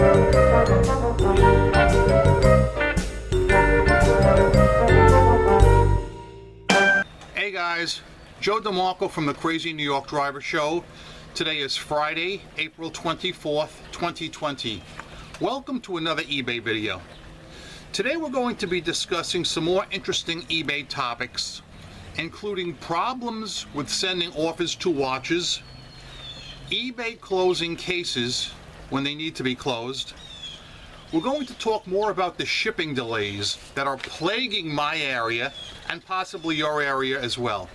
Hey guys, Joe DeMarco from the Crazy New York Driver Show. Today is Friday, April 24th, 2020. Welcome to another eBay video. Today we're going to be discussing some more interesting eBay topics, including problems with sending offers to watches, eBay closing cases when they need to be closed. We're going to talk more about the shipping delays that are plaguing my area and possibly your area as well.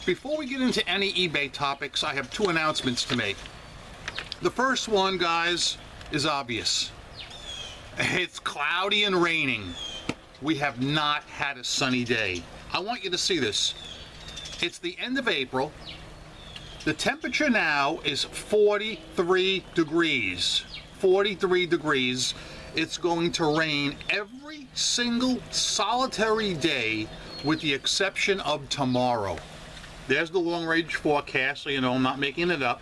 Before we get into any eBay topics, I have two announcements to make. The first one, guys, is obvious. It's cloudy and raining. We have not had a sunny day. I want you to see this. It's the end of April. The temperature now is 43 degrees. 43 degrees. It's going to rain every single solitary day with the exception of tomorrow. There's the long-range forecast, so you know I'm not making it up.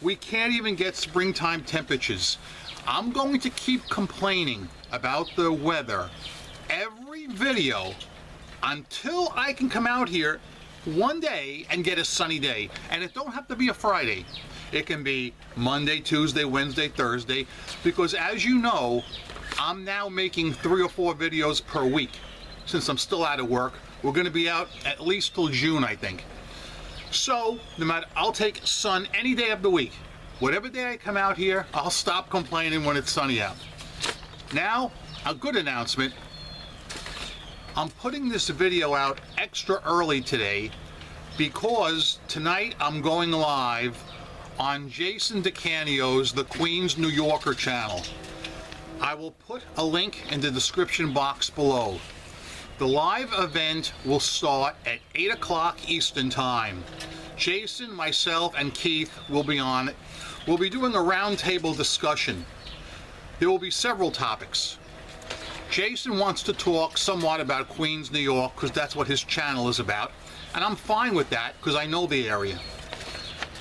We can't even get springtime temperatures. I'm going to keep complaining about the weather every video until I can come out here one day and get a sunny day. And it don't have to be a Friday. It can be Monday, Tuesday, Wednesday, Thursday, because as you know, I'm now making 3 or 4 videos per week. Since I'm still out of work, we're going to be out at least till June, I think. So, no matter, I'll take sun any day of the week. Whatever day I come out here, I'll stop complaining when it's sunny out. Now, a good announcement. I'm putting this video out extra early today because tonight I'm going live on Jason DeCanio's The Queens New Yorker channel. I will put a link in the description box below. The live event will start at 8 o'clock Eastern Time. Jason, myself, and Keith will be on it. We'll be doing a roundtable discussion. There will be several topics. Jason wants to talk somewhat about Queens, New York, because that's what his channel is about. And I'm fine with that, because I know the area.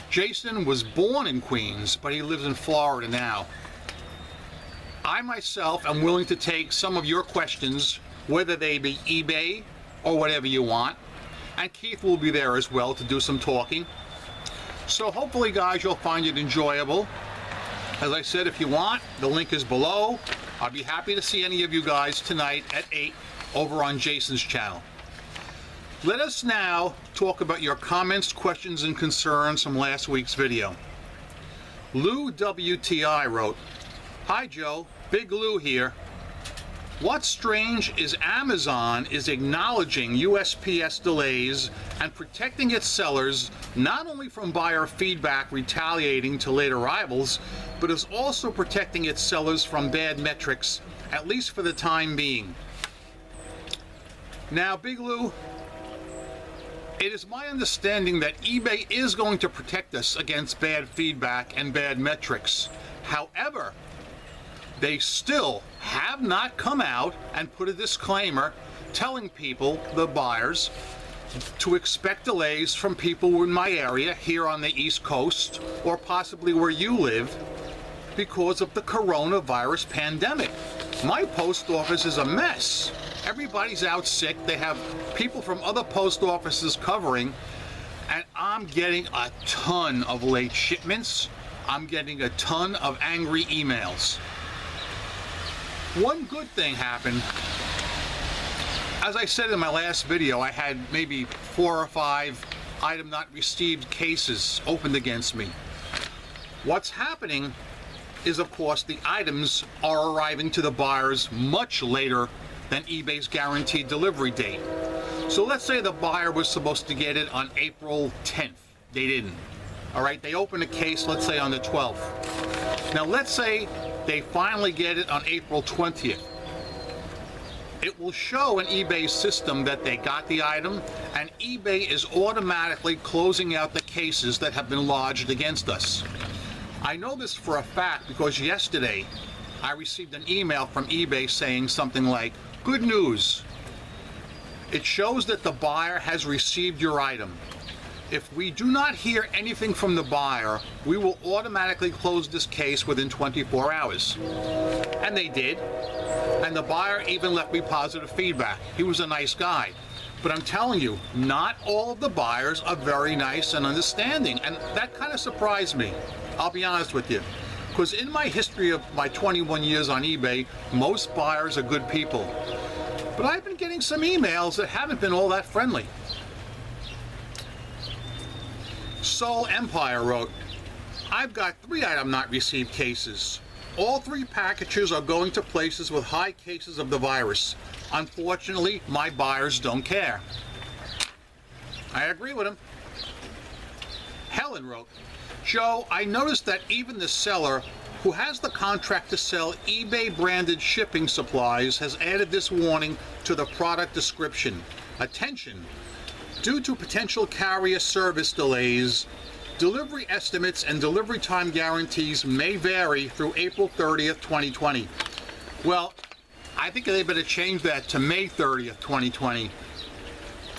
Jason was born in Queens, but he lives in Florida now. I myself am willing to take some of your questions, whether they be eBay or whatever you want. And Keith will be there as well to do some talking. So hopefully, guys, you'll find it enjoyable. As I said, if you want, the link is below. I'll be happy to see any of you guys tonight at 8 over on Jason's channel. Let us now talk about your comments, questions, and concerns from last week's video. Lou WTI wrote, "Hi Joe, Big Lou here. What's strange is Amazon is acknowledging USPS delays and protecting its sellers not only from buyer feedback retaliating to late arrivals, but is also protecting its sellers from bad metrics, at least for the time being." Now, Big Lou, it is my understanding that eBay is going to protect us against bad feedback and bad metrics. However, they still have not come out and put a disclaimer telling people, the buyers, to expect delays from people in my area here on the East Coast or possibly where you live because of the coronavirus pandemic. My post office is a mess. Everybody's out sick. They have people from other post offices covering, and I'm getting a ton of late shipments. I'm getting a ton of angry emails. One good thing happened. As I said in my last video, I had maybe 4 or 5 item not received cases opened against me. What's happening is, of course, the items are arriving to the buyers much later than eBay's guaranteed delivery date. So let's say the buyer was supposed to get it on April 10th. They didn't. All right, they opened a case, let's say on the 12th. Now let's say they finally get it on April 20th. It will show in eBay's system that they got the item, and eBay is automatically closing out the cases that have been lodged against us. I know this for a fact because yesterday I received an email from eBay saying something like, "Good news. It shows that the buyer has received your item. If we do not hear anything from the buyer, we will automatically close this case within 24 hours. And they did. And the buyer even left me positive feedback. He was a nice guy. But I'm telling you, not all of the buyers are very nice and understanding. And that kind of surprised me. I'll be honest with you. Because in my history of my 21 years on eBay, most buyers are good people. But I've been getting some emails that haven't been all that friendly. Soul Empire wrote, I've got 3 item not received cases. All 3 packages are going to places with high cases of the virus. Unfortunately, my buyers don't care. I agree with him. Helen wrote, Joe, I noticed that even the seller who has the contract to sell eBay branded shipping supplies has added this warning to the product description. Attention! Due to potential carrier service delays, delivery estimates and delivery time guarantees may vary through April 30th, 2020. Well, I think they better change that to May 30th, 2020.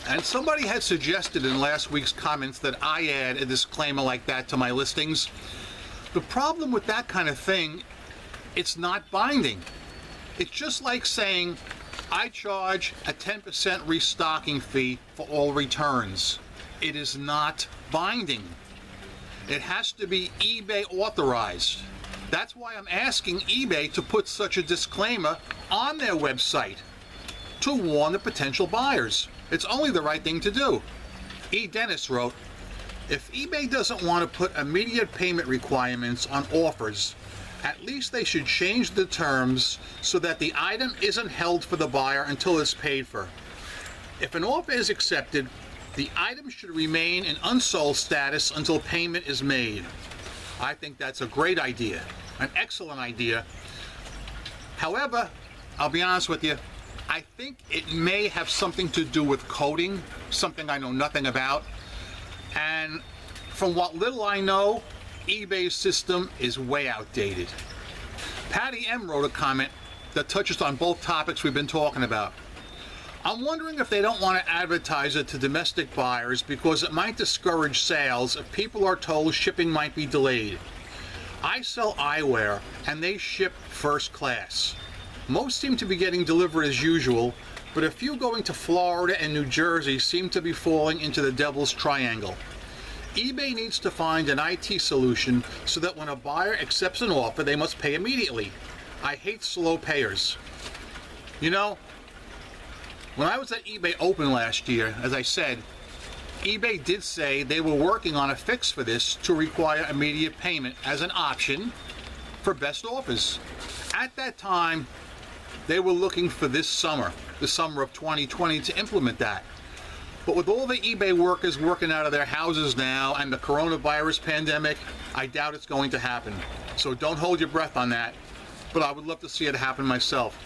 And somebody had suggested in last week's comments that I add a disclaimer like that to my listings. The problem with that kind of thing, it's not binding. It's just like saying, I charge a 10% restocking fee for all returns. It is not binding. It has to be eBay authorized. That's why I'm asking eBay to put such a disclaimer on their website to warn the potential buyers. It's only the right thing to do. E. Dennis wrote, if eBay doesn't want to put immediate payment requirements on offers, at least they should change the terms so that the item isn't held for the buyer until it's paid for. If an offer is accepted, the item should remain in unsold status until payment is made. I think that's a great idea, an excellent idea. However, I'll be honest with you, I think it may have something to do with coding, something I know nothing about. And from what little I know, eBay's system is way outdated. Patty M wrote a comment that touches on both topics we've been talking about. I'm wondering if they don't want to advertise it to domestic buyers because it might discourage sales if people are told shipping might be delayed. I sell eyewear and they ship first class. Most seem to be getting delivered as usual, but a few going to Florida and New Jersey seem to be falling into the devil's triangle. eBay needs to find an IT solution so that when a buyer accepts an offer, they must pay immediately. I hate slow payers. You know, when I was at eBay Open last year, as I said, eBay did say they were working on a fix for this to require immediate payment as an option for best offers. At that time, they were looking for this summer, the summer of 2020, to implement that. But with all the eBay workers working out of their houses now and the coronavirus pandemic, I doubt it's going to happen. So don't hold your breath on that, but I would love to see it happen myself.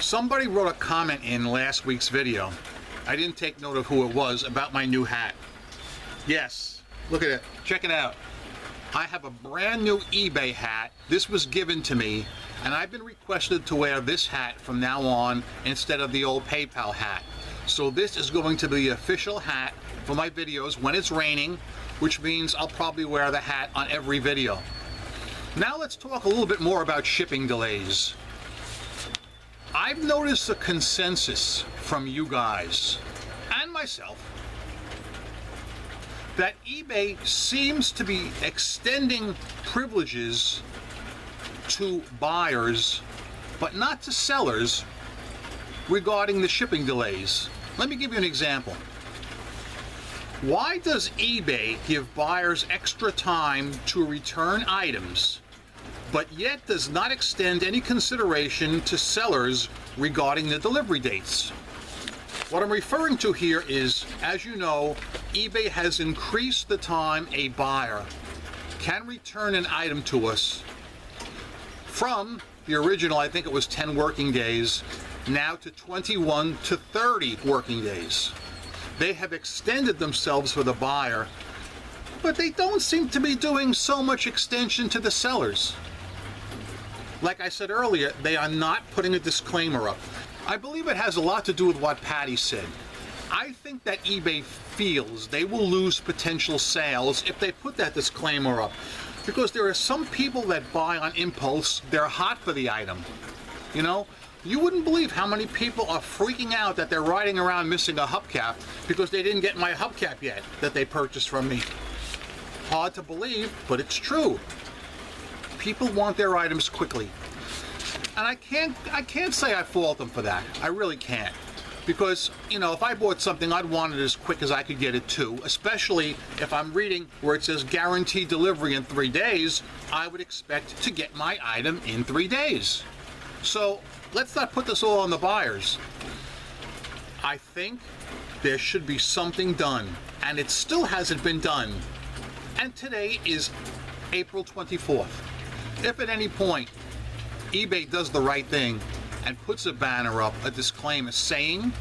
Somebody wrote a comment in last week's video. I didn't take note of who it was, about my new hat. Yes, look at it, check it out. I have a brand new eBay hat. This was given to me, and I've been requested to wear this hat from now on instead of the old PayPal hat. So this is going to be the official hat for my videos when it's raining, which means I'll probably wear the hat on every video. Now let's talk a little bit more about shipping delays. I've noticed a consensus from you guys and myself that eBay seems to be extending privileges to buyers, but not to sellers, regarding the shipping delays. Let me give you an example. Why does eBay give buyers extra time to return items, but yet does not extend any consideration to sellers regarding the delivery dates? What I'm referring to here is, as you know, eBay has increased the time a buyer can return an item to us from the original, I think it was 10 working days, now to 21 to 30 working days. They have extended themselves for the buyer, but they don't seem to be doing so much extension to the sellers. Like I said earlier, they are not putting a disclaimer up. I believe it has a lot to do with what Patty said. I think that eBay feels they will lose potential sales if they put that disclaimer up. Because there are some people that buy on impulse, they're hot for the item. You know, you wouldn't believe how many people are freaking out that they're riding around missing a hubcap because they didn't get my hubcap yet that they purchased from me. Hard to believe, but it's true. People want their items quickly. And I can't say I fault them for that. I really can't. Because, you know, if I bought something, I'd want it as quick as I could get it too. Especially if I'm reading where it says guaranteed delivery in 3 days, I would expect to get my item in 3 days. So let's not put this all on the buyers. I think there should be something done, and it still hasn't been done. And today is April 24th. If at any point eBay does the right thing and puts a banner up, a disclaimer saying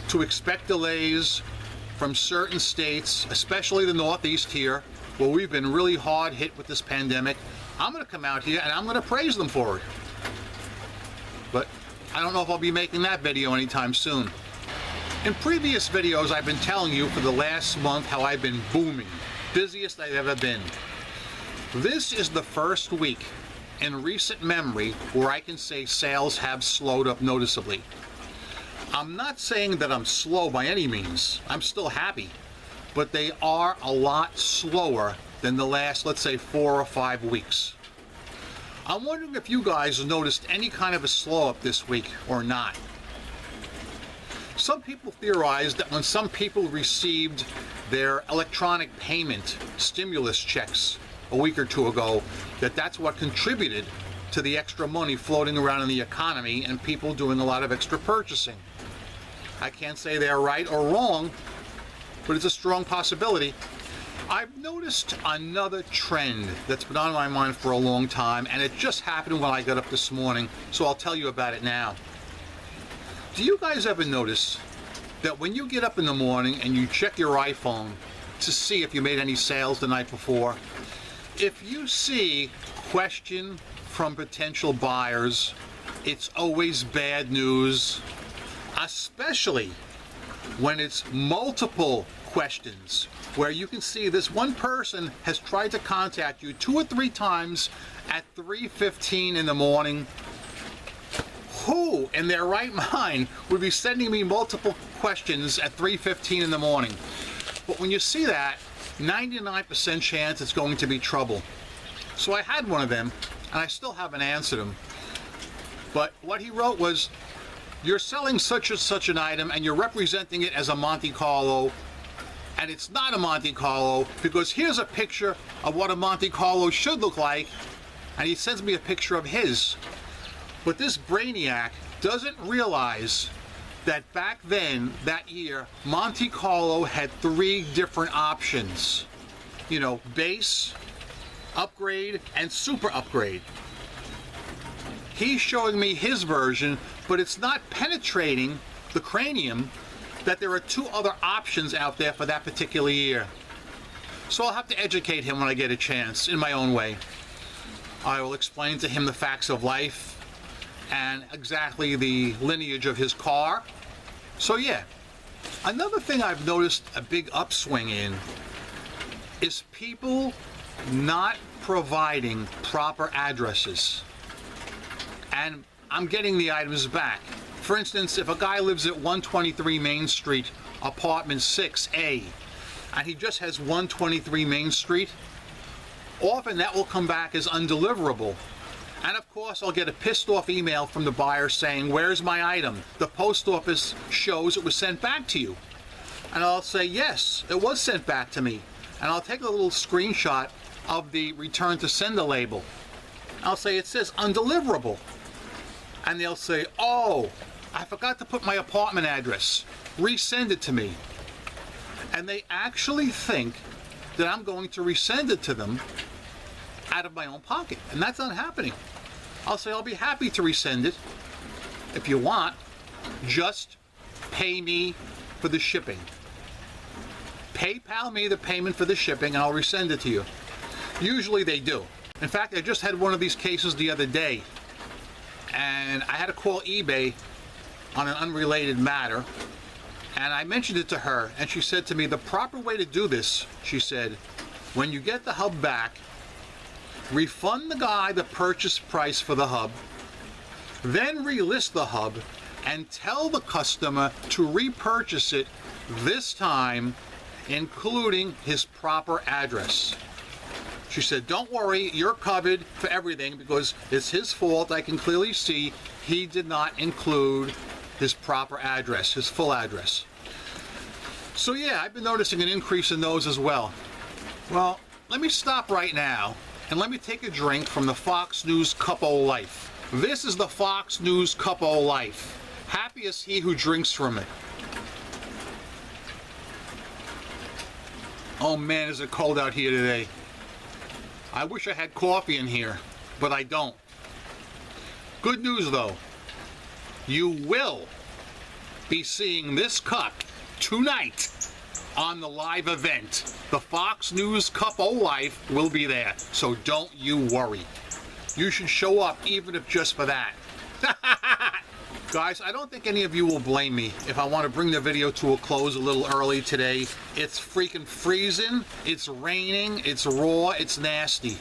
to expect delays from certain states, especially the Northeast here, where we've been really hard hit with this pandemic, I'm going to come out here and I'm going to praise them for it. But I don't know if I'll be making that video anytime soon. In previous videos, I've been telling you for the last month how I've been booming, busiest I've ever been. This is the first week in recent memory where I can say sales have slowed up noticeably. I'm not saying that I'm slow by any means. I'm still happy, but they are a lot slower than the last, let's say, 4 or 5 weeks. I'm wondering if you guys noticed any kind of a slow up this week or not. Some people theorize that when some people received their electronic payment stimulus checks a week or two ago, that's what contributed to the extra money floating around in the economy and people doing a lot of extra purchasing. I can't say they're right or wrong, but it's a strong possibility. I've noticed another trend that's been on my mind for a long time, and it just happened when I got up this morning, so I'll tell you about it now. Do you guys ever notice that when you get up in the morning and you check your iPhone to see if you made any sales the night before, if you see question from potential buyers, it's always bad news, especially when it's multiple questions, where you can see this one person has tried to contact you 2 or 3 times at 3:15 in the morning. Who in their right mind would be sending me multiple questions at 3:15 in the morning? But when you see that, 99% chance it's going to be trouble. So I had one of them, and I still haven't answered him. But what he wrote was, you're selling such and such an item and you're representing it as a Monte Carlo, and it's not a Monte Carlo because here's a picture of what a Monte Carlo should look like, and he sends me a picture of his. But this brainiac doesn't realize that back then, that year, Monte Carlo had 3 different options. You know, base, upgrade, and super upgrade. He's showing me his version, but it's not penetrating the cranium that there are 2 other options out there for that particular year. So I'll have to educate him when I get a chance, in my own way. I will explain to him the facts of life and exactly the lineage of his car. So yeah, another thing I've noticed a big upswing in is people not providing proper addresses. And I'm getting the items back. For instance, if a guy lives at 123 Main Street, apartment 6A, and he just has 123 Main Street, often that will come back as undeliverable. And of course, I'll get a pissed off email from the buyer saying, where's my item? The post office shows it was sent back to you. And I'll say, yes, it was sent back to me. And I'll take a little screenshot of the return to sender label. I'll say, it says undeliverable. And they'll say, oh, I forgot to put my apartment address. Resend it to me. And they actually think that I'm going to resend it to them out of my own pocket, and that's not happening. I'll say I'll be happy to resend it if you want, just pay me for the shipping. PayPal me the payment for the shipping and I'll resend it to you. Usually they do. In fact, I just had one of these cases the other day, and I had to call eBay on an unrelated matter, And I mentioned it to her, and she said to me, the proper way to do this, she said, when you get the hub back, refund the guy the purchase price for the hub, then relist the hub, and tell the customer to repurchase it this time, including his proper address. She said, don't worry, you're covered for everything because it's his fault. I can clearly see he did not include his proper address, his full address. So yeah, I've been noticing an increase in those as well. Well, let me stop right now and let me take a drink from the Fox News Cup O' Life. This is the Fox News Cup O' Life. Happy is he who drinks from it. Oh man, is it cold out here today. I wish I had coffee in here, but I don't. Good news though, you will be seeing this cup tonight on the live event. The Fox News Cup O' Life will be there, so don't you worry. You should show up even if just for that. Guys, I don't think any of you will blame me if I want to bring the video to a close a little early today. It's freaking freezing, it's raining, it's raw, it's nasty.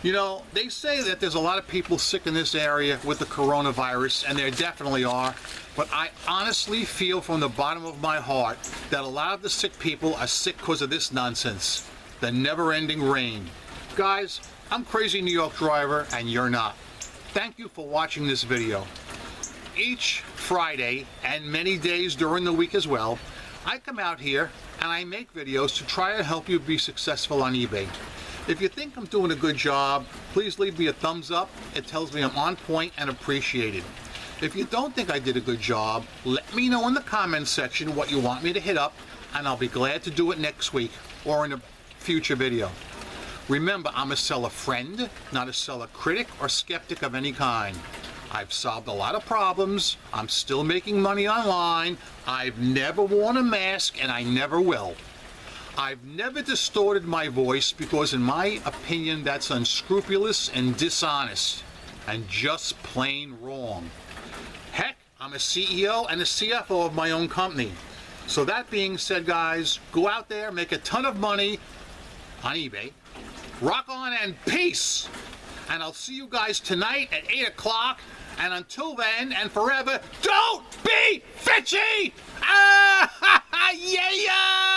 You know, they say that there's a lot of people sick in this area with the coronavirus, and there definitely are, but I honestly feel from the bottom of my heart that a lot of the sick people are sick because of this nonsense, the never-ending rain. Guys, I'm Crazy New York Driver, and you're not. Thank you for watching this video. Each Friday, and many days during the week as well, I come out here and I make videos to try to help you be successful on eBay. If you think I'm doing a good job, please leave me a thumbs up. It tells me I'm on point and appreciated. If you don't think I did a good job, let me know in the comments section what you want me to hit up, and I'll be glad to do it next week or in a future video. Remember, I'm a seller friend, not a seller critic or skeptic of any kind. I've solved a lot of problems. I'm still making money online. I've never worn a mask, and I never will. I've never distorted my voice because, in my opinion, that's unscrupulous and dishonest and just plain wrong. Heck, I'm a CEO and a CFO of my own company. So that being said, guys, go out there, make a ton of money on eBay. Rock on and peace! And I'll see you guys tonight at 8 o'clock. And until then and forever, don't be fitchy! Ah, yeah!